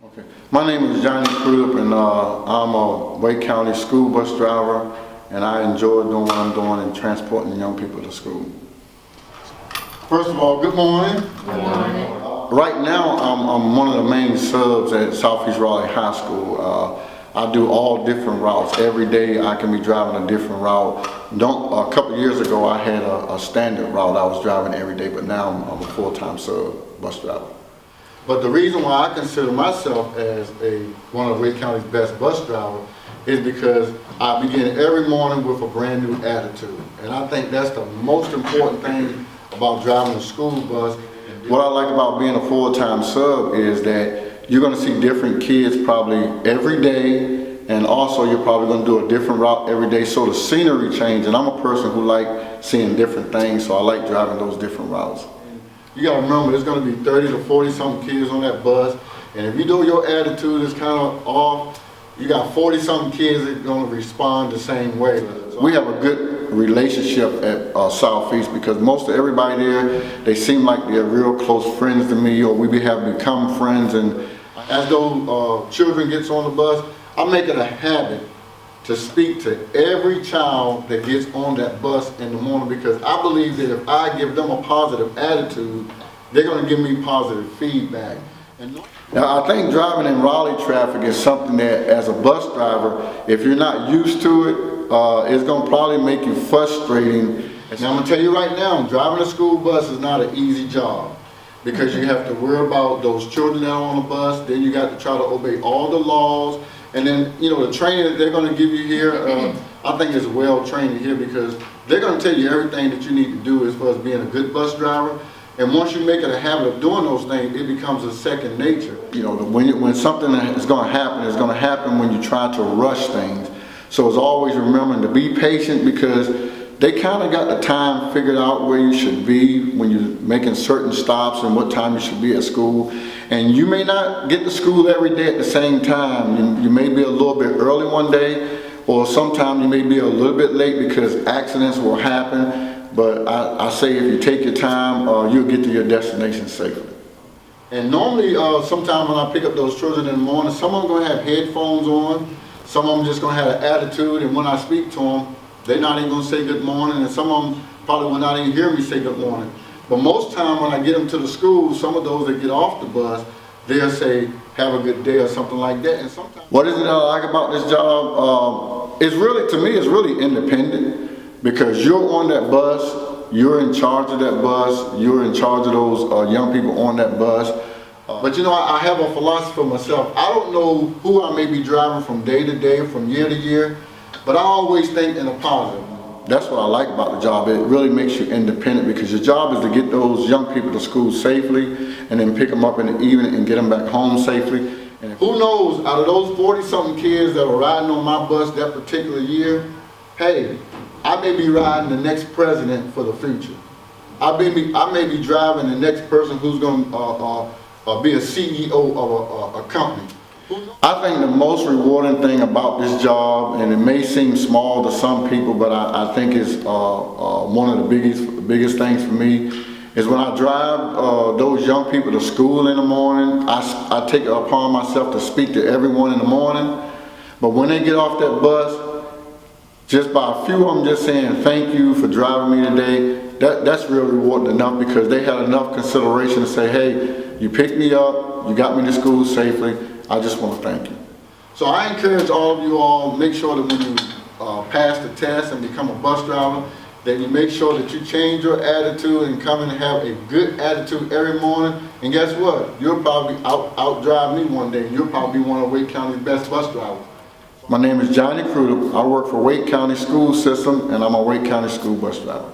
Okay. My name is Johnny Crudup, and I'm a Wake County school bus driver, and I enjoy doing what I'm doing and transporting young people to school. First of all, good morning. Good morning. Right now, I'm one of the main subs at Southeast Raleigh High School. I do all different routes. Every day I can be driving a different route. A couple of years ago I had a standard route I was driving every day, but now I'm a full-time sub bus driver. But the reason why I consider myself as one of Wake County's best bus drivers is because I begin every morning with a brand new attitude. And I think that's the most important thing about driving a school bus. What I like about being a full-time sub is that you're going to see different kids probably every day, and also you're probably going to do a different route every day, so the scenery changes. And I'm a person who like seeing different things, so I like driving those different routes. You got to remember, there's going to be 30 to 40 something kids on that bus, and if you know your attitude is kind of off, you got 40 something kids that are going to respond the same way. We have a good relationship at Southeast because most of everybody there, they seem like they're real close friends to me, or we have become friends. And as those children gets on the bus, I make it a habit to speak to every child that gets on that bus in the morning, because I believe that if I give them a positive attitude, they're going to give me positive feedback. Now, I think driving in Raleigh traffic is something that, as a bus driver, if you're not used to it, it's going to probably make you frustrating. Now, I'm going to tell you right now, driving a school bus is not an easy job, because you have to worry about those children that are on the bus, then you got to try to obey all the laws, and then, you know, the training that they're going to give you here, I think is well trained here, because they're going to tell you everything that you need to do as far as being a good bus driver. And once you make it a habit of doing those things, it becomes a second nature. You know, when something is going to happen, it's going to happen when you try to rush things. So it's always remembering to be patient, because they kind of got the time figured out where you should be when you're making certain stops and what time you should be at school. And you may not get to school every day at the same time. You may be a little bit early one day, or sometimes you may be a little bit late because accidents will happen. But I say if you take your time, you'll get to your destination safely. And normally, sometimes when I pick up those children in the morning, some of them are going to have headphones on, some of them just going to have an attitude, and when I speak to them, they're not even going to say good morning, and some of them probably will not even hear me say good morning. But most time when I get them to the school, some of those that get off the bus, they'll say, have a good day or something like that. And sometimes, what is it that I like about this job? It's really, to me, it's really independent, because you're on that bus, you're in charge of that bus, you're in charge of those young people on that bus. But you know, I have a philosophy for myself. I don't know who I may be driving from day to day, from year to year, but I always think in a positive. That's what I like about the job. It really makes you independent, because your job is to get those young people to school safely and then pick them up in the evening and get them back home safely. And who knows, out of those 40-something kids that are riding on my bus that particular year, hey, I may be riding the next president for the future. I may be driving the next person who's going to be a CEO of a company. I think the most rewarding thing about this job, and it may seem small to some people, but I think it's one of the biggest things for me, is when I drive those young people to school in the morning. I take it upon myself to speak to everyone in the morning, but when they get off that bus, just by a few of them just saying thank you for driving me today, that's real rewarding enough, because they had enough consideration to say, hey, you picked me up, you got me to school safely, I just want to thank you. So I encourage all of you all, make sure that when you pass the test and become a bus driver, that you make sure that you change your attitude and come in and have a good attitude every morning. And guess what? You'll probably out-drive me one day, and you'll probably be one of Wake County's best bus drivers. My name is Johnny Crudup. I work for Wake County School System, and I'm a Wake County school bus driver.